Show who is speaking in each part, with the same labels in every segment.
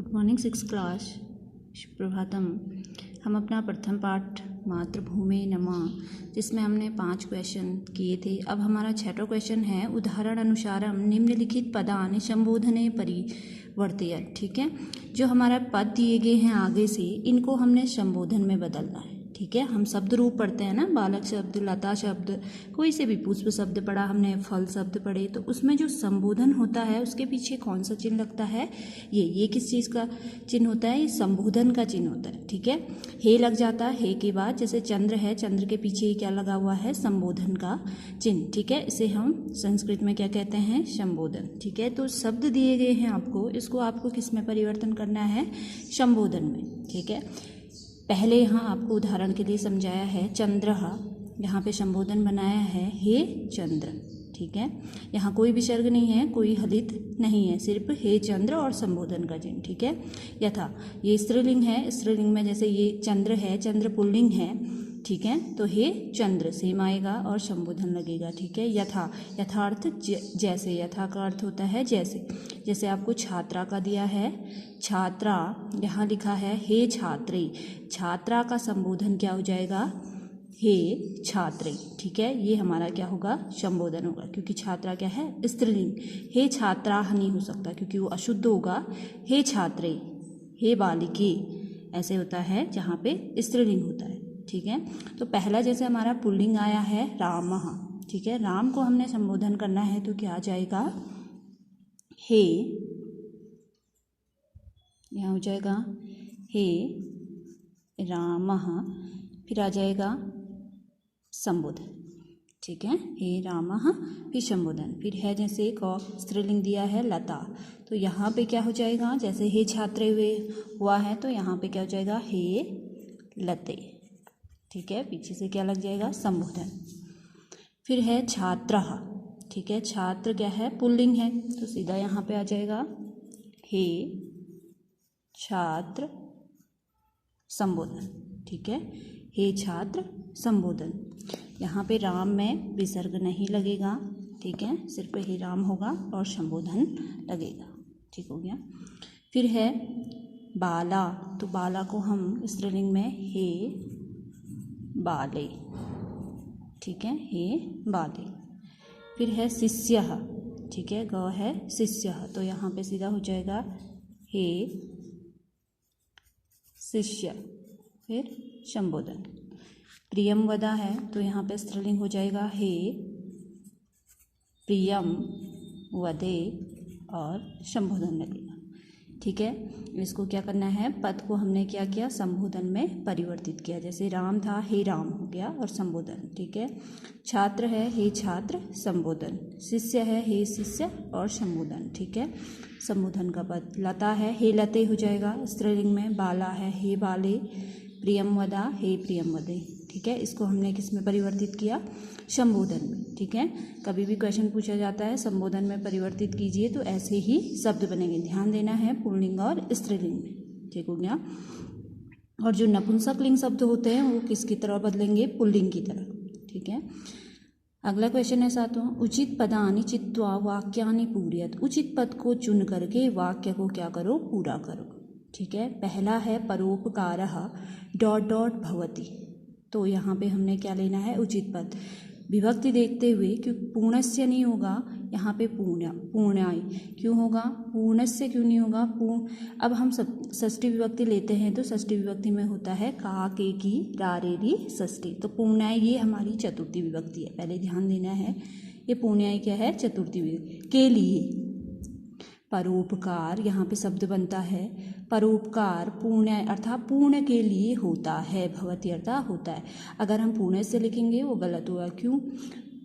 Speaker 1: Good morning six class. सुप्रभातम। हम अपना प्रथम पाठ मातृभूमि नमः, जिसमें हमने 5 क्वेश्चन किए थे। अब हमारा 6वां क्वेश्चन है उदाहरण अनुसारम निम्नलिखित पदानि संबोधने परिवर्तय। ठीक है, जो हमारा पद दिए गए हैं आगे से, इनको हमने संबोधन में बदलना है। ठीक है, हम शब्द रूप पढ़ते हैं ना, बालक शब्द, लता शब्द, कोई से भी पुष्प शब्द पढ़ा हमने, फल शब्द पढ़े, तो उसमें जो संबोधन होता है उसके पीछे कौन सा चिन्ह लगता है? ये किस चीज़ का चिन्ह होता है? ये संबोधन का चिन्ह होता है। ठीक है, हे लग जाता है, हे के बाद जैसे चंद्र है, चंद्र के पीछे क्या लगा हुआ है? संबोधन का चिन्ह। ठीक है, इसे हम संस्कृत में क्या कहते हैं? संबोधन। ठीक है, तो शब्द दिए गए हैं आपको, इसको आपको किस में परिवर्तन करना है? संबोधन में। ठीक है, पहले यहाँ आपको उदाहरण के लिए समझाया है चंद्रः, यहाँ पे संबोधन बनाया है हे चंद्र। ठीक है, यहाँ कोई विसर्ग नहीं है, कोई हलित नहीं है, सिर्फ हे चंद्र और संबोधन का चिन्ह। ठीक है, यथा ये स्त्रीलिंग है, स्त्रीलिंग में जैसे ये चंद्र है, चंद्र पुल्लिंग है। ठीक है, तो हे चंद्र सेम आएगा और संबोधन लगेगा। ठीक है, यथा, यथार्थ जैसे, यथा का अर्थ होता है जैसे। जैसे आपको छात्रा का दिया है, छात्रा, यहाँ लिखा है हे छात्री, छात्रा का संबोधन क्या हो जाएगा? हे छात्री। ठीक है, ये हमारा क्या होगा? संबोधन होगा, क्योंकि छात्रा क्या है? स्त्रीलिंग। हे छात्रा नहीं हो सकता क्योंकि वो अशुद्ध होगा। हे छात्रे, हे बालिके, ऐसे होता है जहाँ पे स्त्रीलिंग होता है। ठीक है, तो पहला जैसे हमारा पुल्लिंग आया है रामः। ठीक है, राम को हमने संबोधन करना है तो क्या आ जाएगा? हे, यहाँ हो जाएगा हे रामः, फिर आ जाएगा संबोधन। ठीक है, हे रामः, फिर संबोधन। फिर है जैसे एक और स्त्रीलिंग दिया है लता, तो यहाँ पे क्या हो जाएगा? जैसे हे छात्रे हुए हुआ है तो यहाँ पे क्या हो जाएगा? हे लते। ठीक है, पीछे से क्या लग जाएगा? संबोधन। फिर है छात्रः। ठीक है, छात्र क्या है? पुल्लिंग है, तो सीधा यहाँ पे आ जाएगा हे छात्र संबोधन। ठीक है, हे छात्र संबोधन। यहाँ पे राम में विसर्ग नहीं लगेगा। ठीक है, सिर्फ हे राम होगा और संबोधन लगेगा। ठीक हो गया। फिर है बाला, तो बाला को हम स्त्रीलिंग में हे बाले। ठीक है, हे बाले। फिर है शिष्यः। ठीक है, ग है शिष्यः, तो यहाँ पे सीधा हो जाएगा हे शिष्य, फिर संबोधन। प्रियम वदा है, तो यहाँ पे स्त्रीलिंग हो जाएगा हे प्रियम वदे और संबोधन लगेगा। ठीक है, इसको क्या करना है? पद को हमने क्या किया? संबोधन में परिवर्तित किया। जैसे राम था, हे राम हो गया और संबोधन। ठीक है, छात्र है, हे छात्र संबोधन। शिष्य है, हे शिष्य और संबोधन। ठीक है, संबोधन का पद। लता है, हे लते हो जाएगा स्त्रीलिंग में। बाला है, हे बाले। प्रियम वदा, हे प्रियम वदे। ठीक है, इसको हमने किस में परिवर्तित किया? संबोधन में। ठीक है, कभी भी क्वेश्चन पूछा जाता है संबोधन में परिवर्तित कीजिए, तो ऐसे ही शब्द बनेंगे। ध्यान देना है पुल्लिंग और स्त्रीलिंग में। ठीक हो गया। और जो नपुंसकलिंग शब्द होते हैं वो किसकी तरह बदलेंगे? पुल्लिंग की तरह। ठीक है, अगला क्वेश्चन है 7वां। उचित पदानि चित्वा वाक्यानि पूरयत। उचित पद को चुन करके वाक्य को क्या करो? पूरा करो। ठीक है, पहला है परोपकारः डॉट डॉट भवति, तो यहाँ पे हमने क्या लेना है? उचित पद। विभक्ति देखते हुए, क्योंकि पूर्णस्य नहीं होगा यहाँ पे, पूर्णाय क्यों होगा? पूर्णस्य क्यों नहीं होगा? अब हम सब षष्ठी विभक्ति लेते हैं तो षष्ठी विभक्ति में होता है का, के, की, रा, रे, री, षष्ठी। तो पूर्णाय ये हमारी चतुर्थी विभक्ति है, पहले ध्यान देना है। ये पूर्णाय क्या है? चतुर्थी विभक्ति। के लिए परोपकार, यहाँ पे शब्द बनता है परोपकार, पुण्य अर्थात पूर्ण के लिए होता है, भवति अर्थात होता है। अगर हम पुण्य से लिखेंगे वो गलत होगा। क्यों?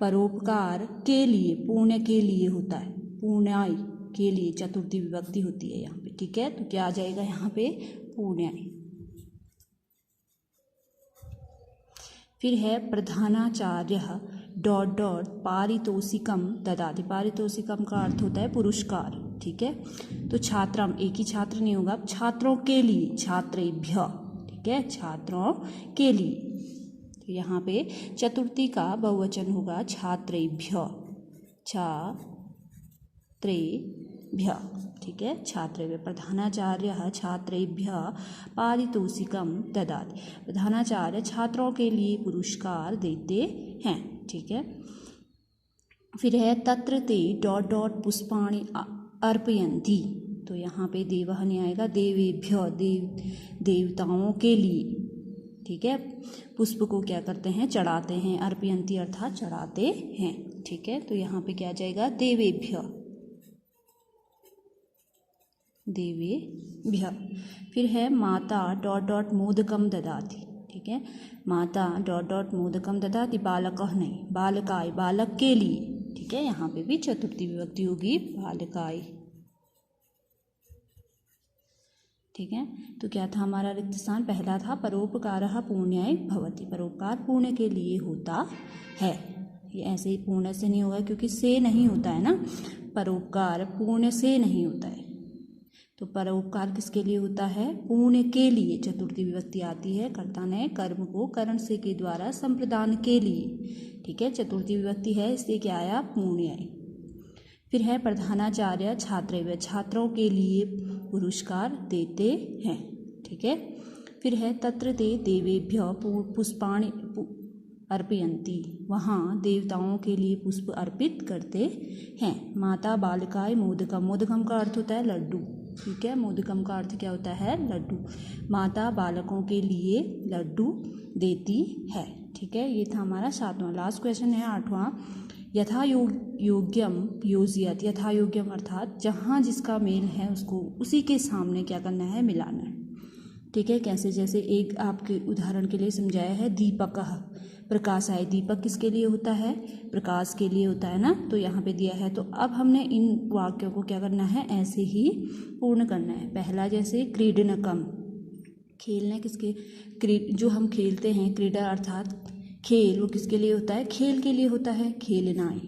Speaker 1: परोपकार के लिए, पुण्य के लिए होता है, पुण्याय के लिए चतुर्थी विभक्ति होती है यहाँ पे। ठीक है, तो क्या आ जाएगा यहाँ पे? पुण्याय। फिर है प्रधानाचार्यः डॉट डॉट पारितोषिकम ददाति। पारितोषिकम का अर्थ होता है पुरस्कार। ठीक है, तो छात्रम, एक ही छात्र नहीं होगा, छात्रों के लिए, छात्रेभ्य। ठीक है, छात्रों के लिए। तो यहाँ पे चतुर्थी का बहुवचन होगा छात्रेभ्य, छात्रेभ्य। छात्रेभ्यः, ठीक है, छात्रेभ्यः। प्रधानाचार्यः छात्रेभ्यः पारितोषिकं ददाति। प्रधानाचार्य छात्रों के लिए पुरस्कार देते हैं, ठीक है। फिर है तत्र ते डॉट डॉट पुष्पाणि अर्पयन्ति, तो यहाँ पे देवः नहीं आएगा, देवेभ्य, देवताओं के लिए, ठीक है, पुष्प को क्या करते हैं, चढ़ाते हैं, अर्पयन्ति अर्थात चढ़ाते हैं, ठीक है। तो यहाँ पे क्या आ जाएगा, देवेभ्य, देवेभ्य। फिर है माता डॉट डॉट मोदकम ददाति, ठीक है, माता डॉट डॉट मोदकम ददाति, बालकः नहीं, बालकाय, बालक के लिए, ठीक है, यहाँ पे भी चतुर्थी विभक्ति होगी, बालकाय, ठीक है। तो क्या था हमारा रिक्त स्थान, पहला था परोपकारः पुण्याय भवति, परोपकार पुण्य के लिए होता है। ये ऐसे ही पुण्य से नहीं होगा क्योंकि से नहीं होता है ना, परोपकार पुण्य से नहीं होता है, तो परोपकार किसके लिए होता है, पुण्य के लिए। चतुर्थी विभक्ति आती है, कर्ता ने कर्म को करण से के द्वारा संप्रदान के लिए, ठीक है, चतुर्थी विभक्ति है, इसलिए क्या आया, पुण्याय। फिर है प्रधानाचार्य छात्रेभ्यः, छात्रों के लिए पुरस्कार देते हैं, ठीक है। फिर है तत्र ते देवेभ्यः पुष्पाणि अर्पयन्ति, वहाँ देवताओं के लिए पुष्प अर्पित करते हैं। माता बालिकाय मोदकम, मोदकम का अर्थ होता है लड्डू, ठीक है, मोदकम का अर्थ क्या होता है, लड्डू। माता बालकों के लिए लड्डू देती है, ठीक है। ये था हमारा 7वां। लास्ट क्वेश्चन है 8वां, यथा योग्यम योजयत, यथा योग्यम अर्थात जहाँ जिसका मेल है उसको उसी के सामने क्या करना है, मिलाना है, ठीक है। कैसे, जैसे एक आपके उदाहरण के लिए समझाया है, दीपकः प्रकाशाय, दीपक किसके लिए होता है, प्रकाश के लिए होता है ना, तो यहाँ पे दिया है। तो अब हमने इन वाक्यों को क्या करना है, ऐसे ही पूर्ण करना है। पहला जैसे क्रीडनकम, खेलने किसके, जो हम खेलते हैं, क्रीडा अर्थात खेल, वो किसके लिए होता है, खेल के लिए होता है, खेलनाय,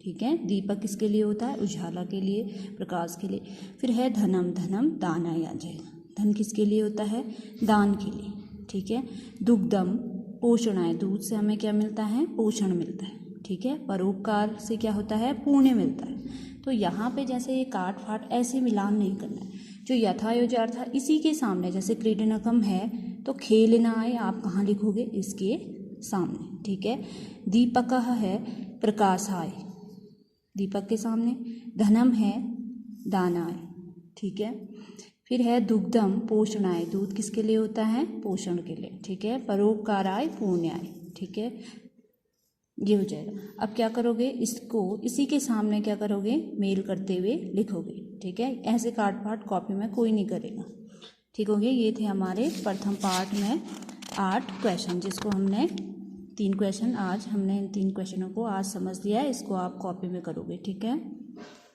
Speaker 1: ठीक है। दीपक किसके लिए होता है, उजाला के लिए, प्रकाश के लिए। फिर है धनम, धनम दानाय आ जाएगा, धन किसके लिए होता है, दान के लिए, ठीक है। दुग्धम पोषणाय, दूध से हमें क्या मिलता है, पोषण मिलता है, ठीक है। परोपकार से क्या होता है, पुण्य मिलता है। तो यहाँ पे जैसे ये काट फाट ऐसे मिलान नहीं करना है, जो यथायोज अर्थात इसी के सामने, जैसे क्रीडनकम है तो खेलनाय आप कहाँ लिखोगे, इसके सामने, ठीक है। दीपकः है प्रकाशाय, दीपक के सामने, धनम है दानाय, ठीक है। फिर है दुग्धम पोषणाय, दूध किसके लिए होता है, पोषण के लिए, ठीक है। परोपकाराय पुण्याय, ठीक है, ये हो जाएगा। अब क्या करोगे, इसको इसी के सामने क्या करोगे, मेल करते हुए लिखोगे, ठीक है। ऐसे काट पाट कॉपी में कोई नहीं करेगा, ठीक हो गया। ये थे हमारे प्रथम पाठ में 8 क्वेश्चन, जिसको हमने 3 क्वेश्चन आज हमने इन 3 क्वेश्चनों को आज समझ लिया है, इसको आप कॉपी में करोगे, ठीक है।